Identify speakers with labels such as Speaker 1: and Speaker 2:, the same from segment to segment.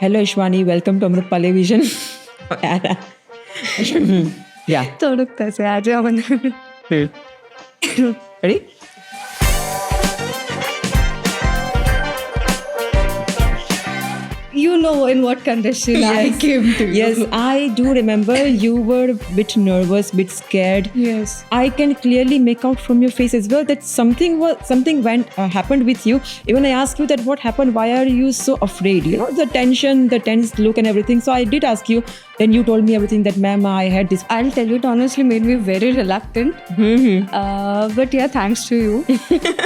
Speaker 1: Hello, Ishwani. Welcome to Amrit Pale Vision. Yeah.
Speaker 2: तोड़कता से आज हम
Speaker 1: Ready?
Speaker 2: you know in what condition I came to you.
Speaker 1: Yes, I do remember you were a bit nervous, bit scared.
Speaker 2: Yes.
Speaker 1: I can clearly make out from your face as well that something happened with you. Even I asked you that what happened. Why are you so afraid? You know, the tension, the tense look, and everything. So I did ask you. Then you told me everything that, ma'am, I had this.
Speaker 2: I'll tell you, it honestly made me very reluctant. But yeah, thanks to you,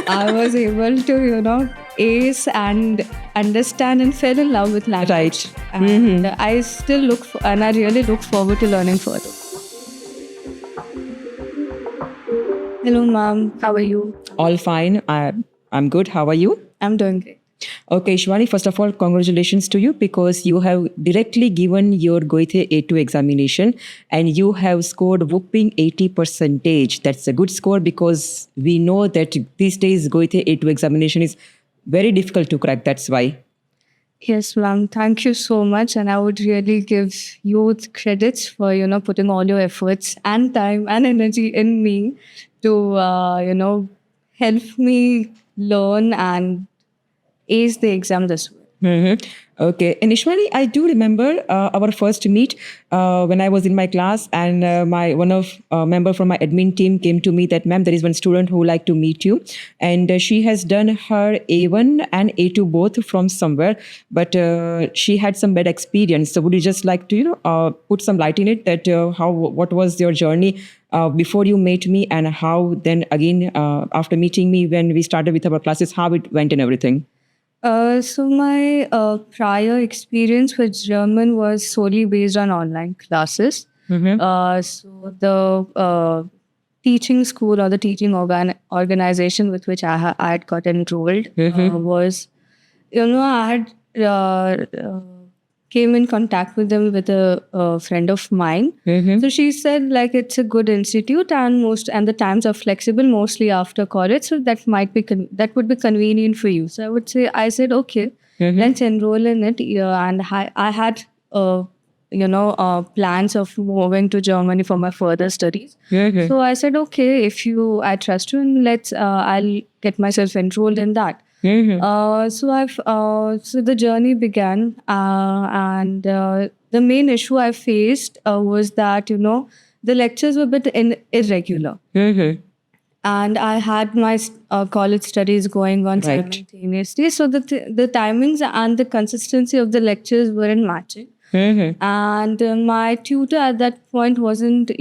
Speaker 2: I was able to, ace and understand and fell in love with language.
Speaker 1: Right.
Speaker 2: And I still and I really look forward to learning further. Hello, ma'am. How are you?
Speaker 1: All fine. I'm good. How are you?
Speaker 2: I'm doing great.
Speaker 1: Okay, Shwani, first of all, congratulations to you because you have directly given your Goethe A2 examination and you have scored whopping 80%. That's a good score because we know that these days Goethe A2 examination is very difficult to crack. That's why.
Speaker 2: Yes, ma'am. Thank you so much. And I would really give you credits for, putting all your efforts and time and energy in me to, help me learn and ace the exam this way.
Speaker 1: Okay. And Ishwani, I do remember our first meet when I was in my class and one of member from my admin team came to me that, ma'am, there is one student who would like to meet you. And she has done her A1 and A2 both from somewhere, but she had some bad experience. So would you just like to, put some light in it that what was your journey before you met me and how then again after meeting me when we started with our classes, how it went and everything?
Speaker 2: So my prior experience with German was solely based on online classes. So the teaching school or the teaching organization with which I had got enrolled was, I had came in contact with them with a friend of mine. So she said like it's a good institute and the times are flexible mostly after college, so that might be that would be convenient for you. So I said okay, let's enroll in it. And I had plans of moving to Germany for my further studies. So I said okay, if I trust you, and I'll get myself enrolled in that. So the journey began, and the main issue I faced was that the lectures were a bit irregular, and I had my college studies going on simultaneously. So the timings and the consistency of the lectures weren't matching, and my tutor at that point wasn't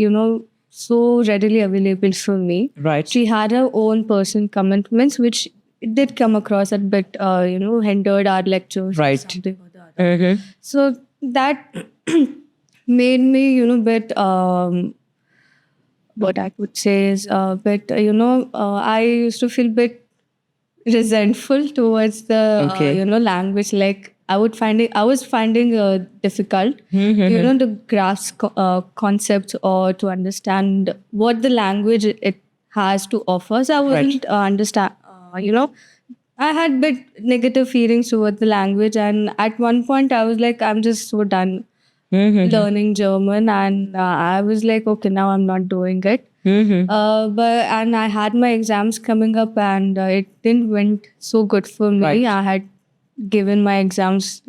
Speaker 2: so readily available for me.
Speaker 1: Right.
Speaker 2: She had her own personal commitments, which it did come across a bit, hindered our lectures.
Speaker 1: Right.
Speaker 2: Or something or the other. So that made me, bit, what I could say is a bit, I used to feel a bit resentful towards the, language. Like I was finding difficult, to grasp concepts or to understand what the language it has to offer. So I wasn't understand. I had bit negative feelings towards the language, and at one point I was like, I'm just so done learning German, and I was like, okay, now I'm not doing it. And I had my exams coming up, and it didn't went so good for me.
Speaker 1: Right.
Speaker 2: I had given my exams,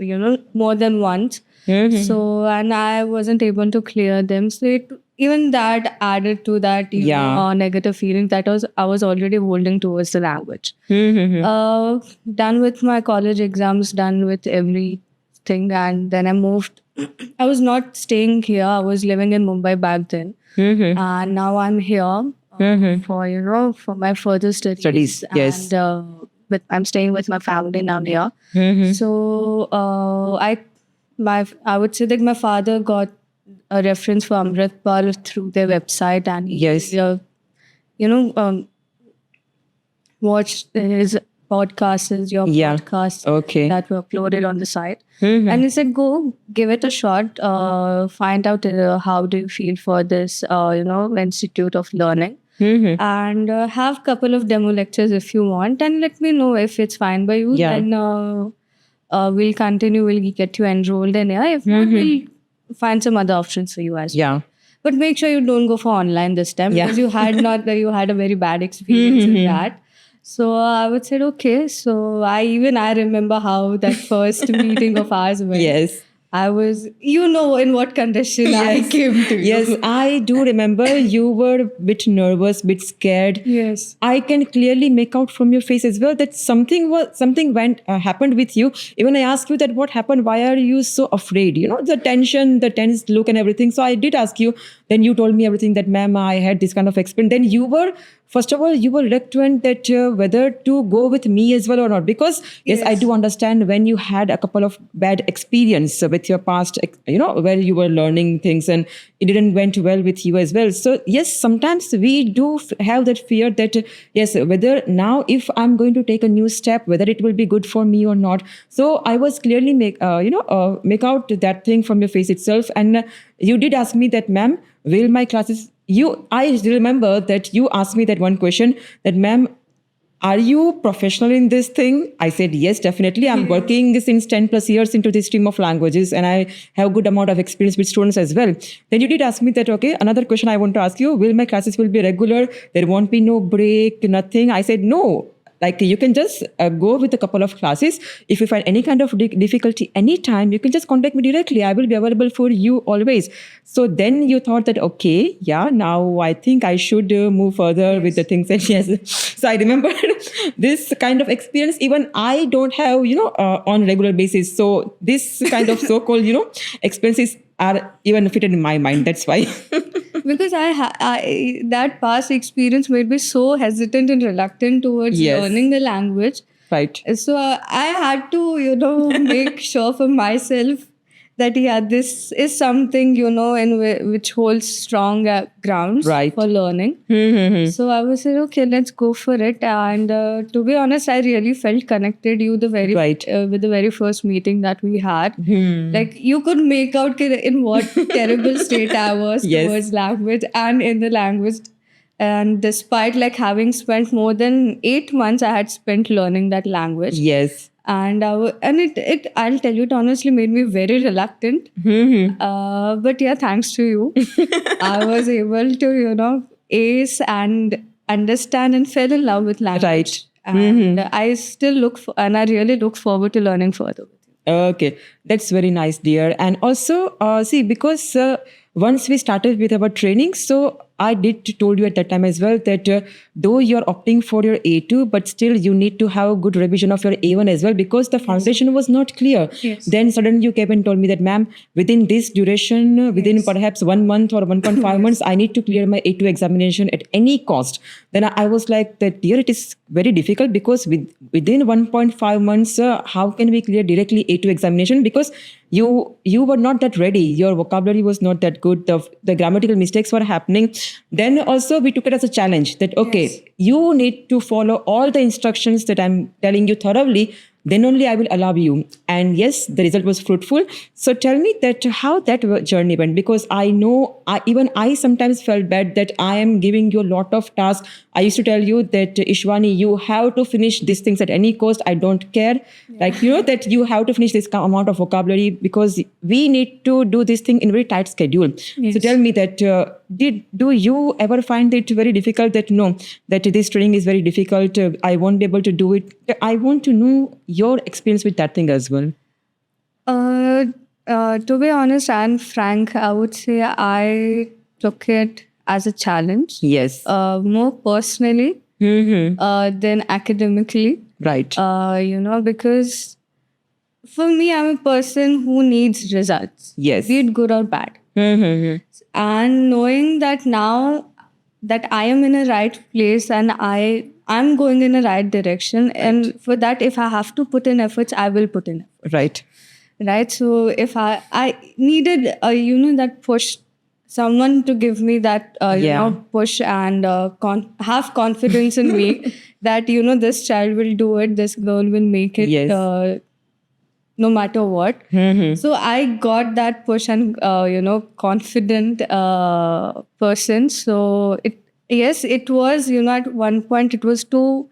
Speaker 2: more than once. So, and I wasn't able to clear them. So even that added to that negative feeling that I was already holding towards the language. Done with my college exams, done with everything, and then I moved. I was not staying here. I was living in Mumbai back then, and now I'm here for my further studies.
Speaker 1: Yes.
Speaker 2: And I'm staying with my family now here. So I would say that my father got a reference for Amrit Pal through their website, and
Speaker 1: Yes.
Speaker 2: Watched his podcasts, your podcasts that were uploaded on the site. And he said, go give it a shot, find out how do you feel for this, Institute of Learning. And have a couple of demo lectures if you want, and let me know if it's fine by you.
Speaker 1: Yeah.
Speaker 2: Then we'll continue, we'll get you enrolled, and yeah, if not, we'll find some other options for you as well.
Speaker 1: Yeah.
Speaker 2: But make sure you don't go for online this time,
Speaker 1: Yeah.
Speaker 2: because you had a very bad experience in that. So I would say, okay. So I remember how that first meeting of ours went.
Speaker 1: Yes.
Speaker 2: I was, in what condition I came to you.
Speaker 1: Yes, I do remember you were a bit nervous, bit scared.
Speaker 2: Yes.
Speaker 1: I can clearly make out from your face as well that something happened with you. Even I asked you that what happened. Why are you so afraid? The tension, the tense look, and everything. So I did ask you. Then you told me everything that, ma'am, I had this kind of experience. Then you were. First of all, you were reluctant that whether to go with me as well or not. Because, yes, I do understand when you had a couple of bad experience with your past, where you were learning things and it didn't went well with you as well. So, yes, sometimes we do have that fear that, yes, whether now if I'm going to take a new step, whether it will be good for me or not. So I was clearly make out that thing from your face itself. And you did ask me that, ma'am, will my classes... I remember that you asked me that one question that, ma'am, are you professional in this thing? I said, yes, definitely. I'm working since 10 plus years into this stream of languages and I have good amount of experience with students as well. Then you did ask me that, okay, another question I want to ask you, will my classes will be regular? There won't be no break, nothing. I said, no. Like you can just go with a couple of classes. If you find any kind of difficulty anytime, you can just contact me directly. I will be available for you always. So then you thought that, okay, yeah, now I think I should move further with the things. And yes, so I remember this kind of experience. Even I don't have, on regular basis. So this kind of so-called, experiences are even fitted in my mind. That's why.
Speaker 2: Because that past experience made me so hesitant and reluctant towards learning the language.
Speaker 1: Right.
Speaker 2: So I had to, make sure for myself that, yeah, this is something, which holds strong grounds for learning. So I was like, okay, let's go for it. And to be honest, I really felt connected with the very first meeting that we had. Like you could make out in what terrible state I was towards language and in the language. And despite having spent more than 8 months, I had spent learning that language.
Speaker 1: Yes.
Speaker 2: And it I'll tell you, it honestly made me very reluctant. But yeah, thanks to you, I was able to ace and understand and fell in love with language.
Speaker 1: Right.
Speaker 2: And I still I really look forward to learning further with you.
Speaker 1: Okay, that's very nice, dear. And also, see, because once we started with our training, so I did told you at that time as well that though you're opting for your A2, but still you need to have a good revision of your A1 as well, because the foundation was not clear.
Speaker 2: Yes.
Speaker 1: Then suddenly you came and told me that, ma'am, within this duration, within perhaps 1 month or 1.5 months, I need to clear my A2 examination at any cost. Then I was like that, dear, it is very difficult because within 1.5 months, how can we clear directly A2 examination? Because you were not that ready. Your vocabulary was not that good. The grammatical mistakes were happening. Then also we took it as a challenge that, okay, you need to follow all the instructions that I'm telling you thoroughly. Then only I will allow you. And yes, the result was fruitful. So tell me that how that journey went, because I know even I sometimes felt bad that I am giving you a lot of tasks. I used to tell you that, Ishwani, you have to finish these things at any cost. I don't care. Like, that you have to finish this amount of vocabulary because we need to do this thing in a very tight schedule.
Speaker 2: Yes.
Speaker 1: So tell me that, do you ever find it very difficult that this training is very difficult, I won't be able to do it? I want to know your experience with that thing as well.
Speaker 2: To be honest and frank, I would say I took it as a challenge.
Speaker 1: Yes.
Speaker 2: More personally than academically.
Speaker 1: Right.
Speaker 2: Because for me, I'm a person who needs results.
Speaker 1: Yes.
Speaker 2: Be it good or bad. And knowing that now that I am in a right place and I'm going in a right direction. Right. And for that, if I have to put in efforts, I will put in effort. Right. So if I needed, that push, someone to give me that, push and have confidence in me that, this child will do it, this girl will make it. Yes. No matter what. So I got that push and, confident person. So it was, at one point it was too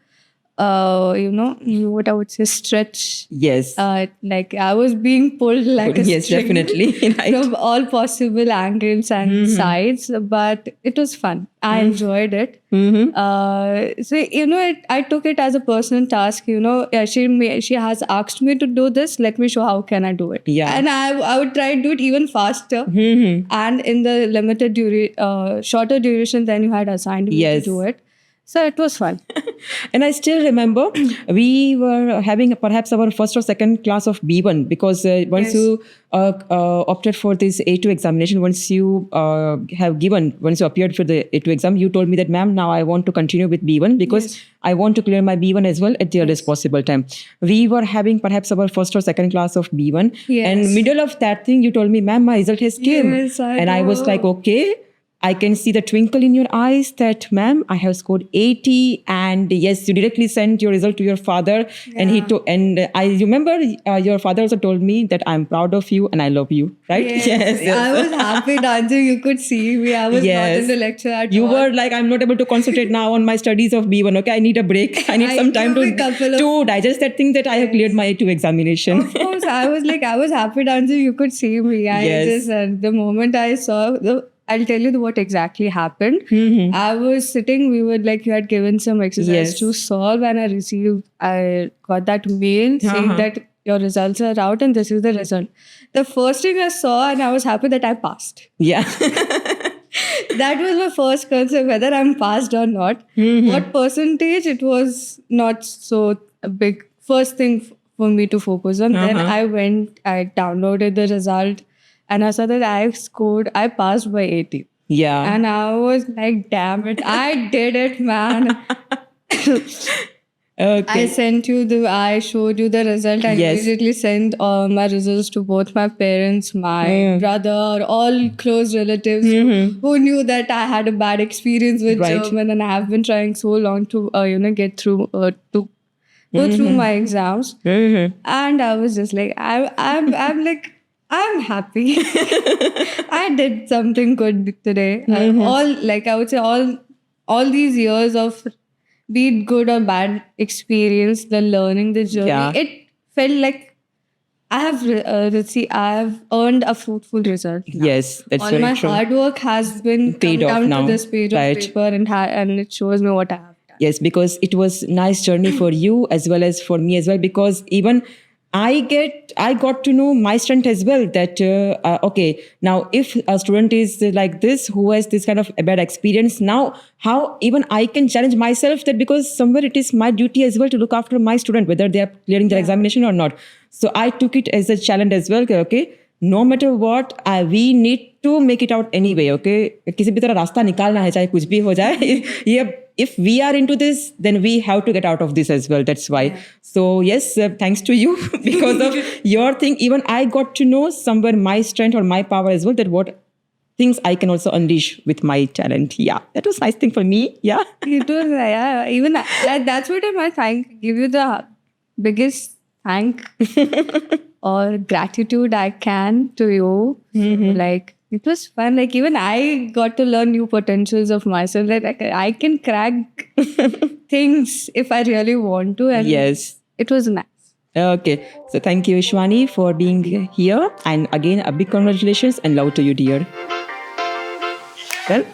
Speaker 2: what I would say, stretch.
Speaker 1: Yes.
Speaker 2: Like I was being pulled like a
Speaker 1: Yes,
Speaker 2: string
Speaker 1: definitely. Right.
Speaker 2: from all possible angles and sides, but it was fun. I enjoyed it. So I took it as a personal task. She has asked me to do this. Let me show how can I do it.
Speaker 1: Yeah.
Speaker 2: And I would try to do it even faster and in the shorter duration than you had assigned me
Speaker 1: Yes.
Speaker 2: to do it. So it was fun.
Speaker 1: And I still remember we were having perhaps our first or second class of B1 because once
Speaker 2: Yes.
Speaker 1: you opted for this A2 examination, once you appeared for the A2 exam, you told me that, ma'am, now I want to continue with B1 because I want to clear my B1 as well at the earliest possible time. We were having perhaps our first or second class of B1.
Speaker 2: Yes.
Speaker 1: And middle of that thing, you told me, ma'am, my result has came.
Speaker 2: Yes, I
Speaker 1: and I was
Speaker 2: know.
Speaker 1: like, okay. I can see the twinkle in your eyes that, ma'am, I have scored 80. And yes, you directly sent your result to your father. And I remember your father also told me that I'm proud of you and I love you, right?
Speaker 2: Yes. I was happy dancing. You could see me. I was not in the lecture at
Speaker 1: You
Speaker 2: all.
Speaker 1: were like, I'm not able to concentrate now on my studies of B1. Okay, I need a break. I need some time to digest that thing that I have cleared my A2 examination.
Speaker 2: Of course, I was happy dancing. You could see me. The moment I saw I'll tell you what exactly happened. I was sitting, you had given some exercise to solve, and I got that mail saying that your results are out and this is the result. The first thing I saw, and I was happy that I passed.
Speaker 1: Yeah.
Speaker 2: That was my first concern, whether I'm passed or not. What percentage, it was not so a big first thing for me to focus on. Then I downloaded the result. And I saw that I passed by 80.
Speaker 1: Yeah.
Speaker 2: And I was like, damn it, I did it, man.
Speaker 1: Okay.
Speaker 2: I showed you the result. I immediately sent my results to both my parents, my brother, all close relatives who knew that I had a bad experience with German and I have been trying so long to, get through, to go through my exams. And I was just like, I'm happy. I did something good today. I would say all these years of be it good or bad experience, the learning, the journey, it felt like I have earned a fruitful result.
Speaker 1: Yes, that's
Speaker 2: all
Speaker 1: very
Speaker 2: my
Speaker 1: true.
Speaker 2: hard work has been
Speaker 1: Paid off
Speaker 2: down
Speaker 1: now,
Speaker 2: to this page of paper and it shows me what I have done.
Speaker 1: Yes, because it was nice journey for you as well as for me as well, because even I got to know my strength as well, that okay, now if a student is like this who has this kind of a bad experience, now how even I can challenge myself, that because somewhere it is my duty as well to look after my student, whether they are clearing their examination or not. So I took it as a challenge as well. Okay, no matter what, we need to make it out anyway. Okay, किसी भी तरह रास्ता निकालना है, चाहे कुछ भी हो जाए. If we are into this, then we have to get out of this as well. That's why. Yeah. So yes, thanks to you because of your thing. Even I got to know somewhere my strength or my power as well. That what things I can also unleash with my talent. Yeah, that was a nice thing for me. Yeah,
Speaker 2: it was. Yeah, even that's what I might give you the biggest thank or gratitude I can to you. Like. It was fun. Like even I got to learn new potentials of myself. Like I can crack things if I really want to. And
Speaker 1: yes,
Speaker 2: it was nice.
Speaker 1: Okay. So thank you, Ishwani, for being here. And again, a big congratulations and love to you, dear. Well.